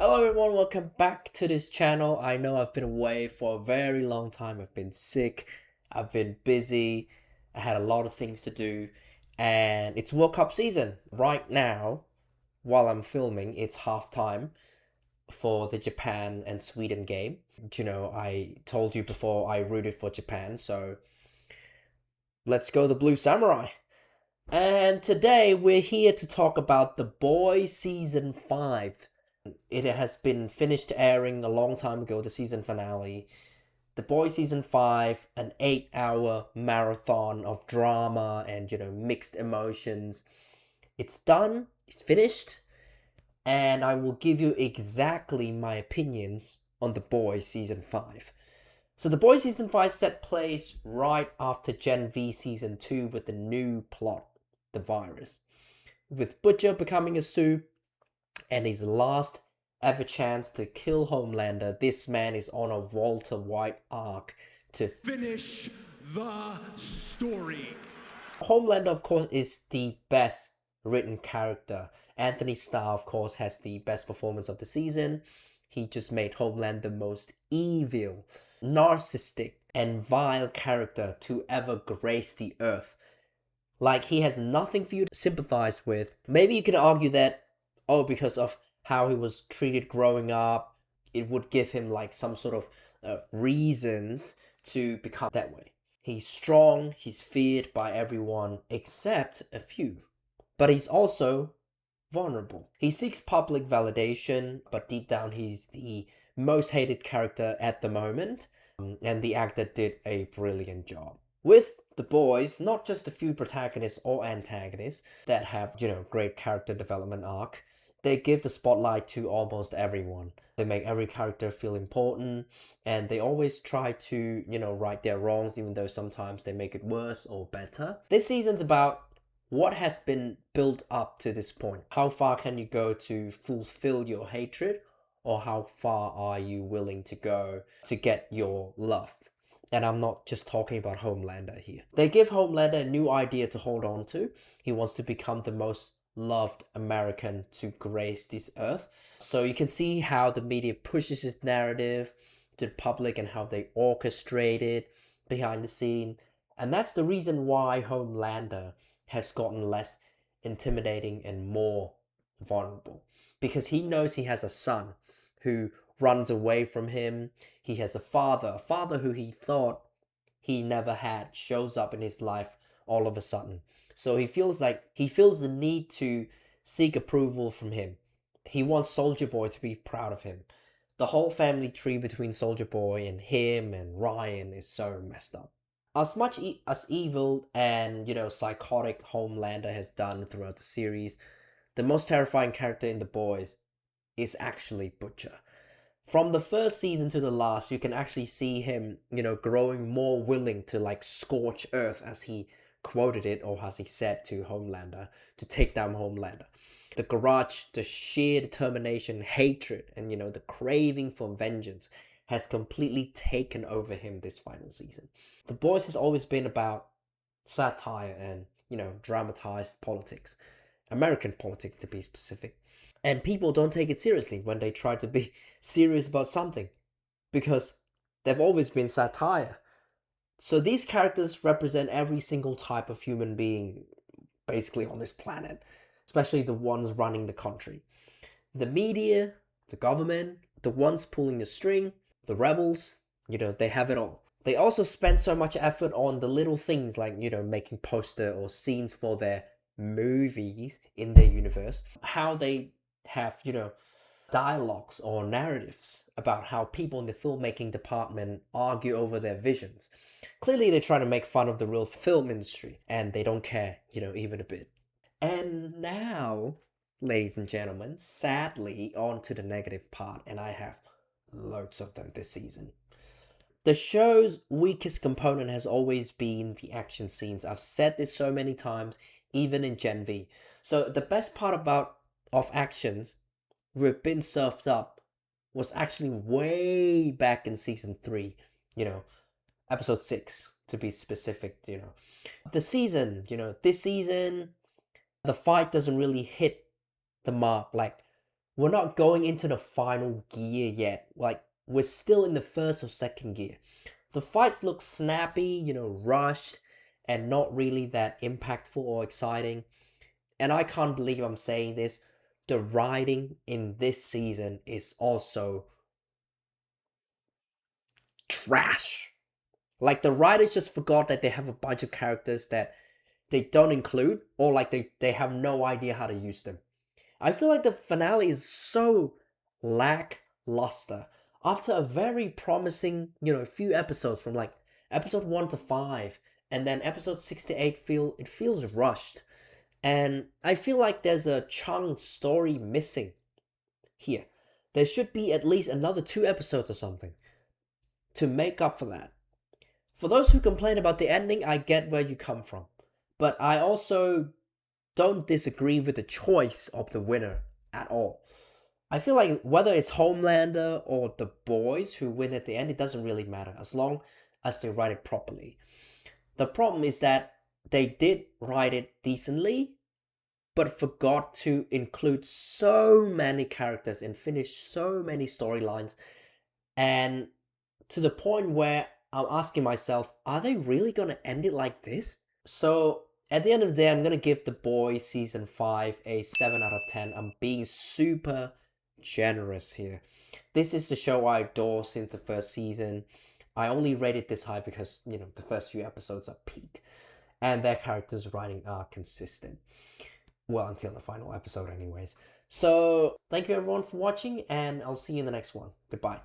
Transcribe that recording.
Hello everyone, welcome back to this channel. I know I've been away for a very long time. I've been sick, I've been busy, I had a lot of things to do, and it's World Cup season. Right now, while I'm filming, it's halftime for the Japan and Sweden game. I told you before I rooted for Japan, so let's go the Blue Samurai. And today we're here to talk about The Boys Season 5. It has been finished airing a long time ago, the season finale. The Boys Season 5, an 8-hour marathon of drama and, mixed emotions. It's done, it's finished, and I will give you exactly my opinions on The Boys Season 5. So The Boys Season 5 set place right after Gen V Season 2 with the new plot, the virus. With Butcher becoming a soup, and his last ever chance to kill Homelander, this man is on a Walter White arc to finish the story. Homelander, of course, is the best written character. Anthony Starr, of course, has the best performance of the season. He just made Homelander the most evil, narcissistic, and vile character to ever grace the earth. Like, he has nothing for you to sympathize with. Maybe you can argue that, because of how he was treated growing up, it would give him like some sort of reasons to become that way. He's strong, he's feared by everyone except a few. But he's also vulnerable. He seeks public validation, but deep down he's the most hated character at the moment. And the actor did a brilliant job. With The Boys, not just a few protagonists or antagonists that have, great character development arc. They give the spotlight to almost everyone. They make every character feel important, and they always try to, right their wrongs, even though sometimes they make it worse or better. This season's about what has been built up to this point. How far can you go to fulfill your hatred, or how far are you willing to go to get your love? And I'm not just talking about Homelander here. They give Homelander a new idea to hold on to. He wants to become the most loved American to grace this earth. So you can see how the media pushes his narrative to the public and how they orchestrate it behind the scene. And that's the reason why Homelander has gotten less intimidating and more vulnerable. Because he knows he has a son who runs away from him. He has a father who he thought he never had, shows up in his life all of a sudden. So he feels the need to seek approval from him. He wants Soldier Boy to be proud of him. The whole family tree between Soldier Boy and him and Ryan is so messed up. As much as evil and, psychotic Homelander has done throughout the series, the most terrifying character in The Boys is actually Butcher. From the first season to the last, you can actually see him, growing more willing to scorch earth, as he quoted it, or as he said to Homelander, to take down Homelander. The garage, the sheer determination, hatred, and the craving for vengeance has completely taken over him this final season. The Boys has always been about satire and, dramatized politics. American politics, to be specific. And people don't take it seriously when they try to be serious about something, because they've always been satire. So these characters represent every single type of human being basically on this planet, especially the ones running the country. The media, the government, the ones pulling the string, the rebels, they have it all. They also spend so much effort on the little things like, making poster or scenes for their movies in their universe, how they have, dialogues or narratives about how people in the filmmaking department argue over their visions. Clearly, they try to make fun of the real film industry, and they don't care, even a bit. And now, ladies and gentlemen, sadly, on to the negative part, and I have loads of them this season. The show's weakest component has always been the action scenes. I've said this so many times, even in Gen V. So the best part of actions we've been served up was actually way back in season 3, episode 6 to be specific. This season, the fight doesn't really hit the mark like we're not going into the final gear yet. Like, we're still in the first or second gear. The fights look snappy, rushed, and not really that impactful or exciting. And I can't believe I'm saying this. The writing in this season is also trash. Like, the writers just forgot that they have a bunch of characters that they don't include, or like they have no idea how to use them. I feel like the finale is so lackluster after a very promising, few episodes from like episode 1 to 5, and then episode 6 to 8 feels rushed. And I feel like there's a chunk story missing here. There should be at least another 2 episodes or something to make up for that. For those who complain about the ending, I get where you come from. But I also don't disagree with the choice of the winner at all. I feel like whether it's Homelander or the boys who win at the end, it doesn't really matter as long as they write it properly. The problem is that they did write it decently, but forgot to include so many characters and finish so many storylines, and to the point where I'm asking myself, are they really gonna end it like this? So at the end of the day, I'm gonna give The Boys season 5 a 7 out of 10. I'm being super generous here. This is the show I adore since the first season. I only rate it this high because, the first few episodes are peak. And their characters' writing are consistent. Well, until the final episode anyways. So, thank you everyone for watching, and I'll see you in the next one. Goodbye.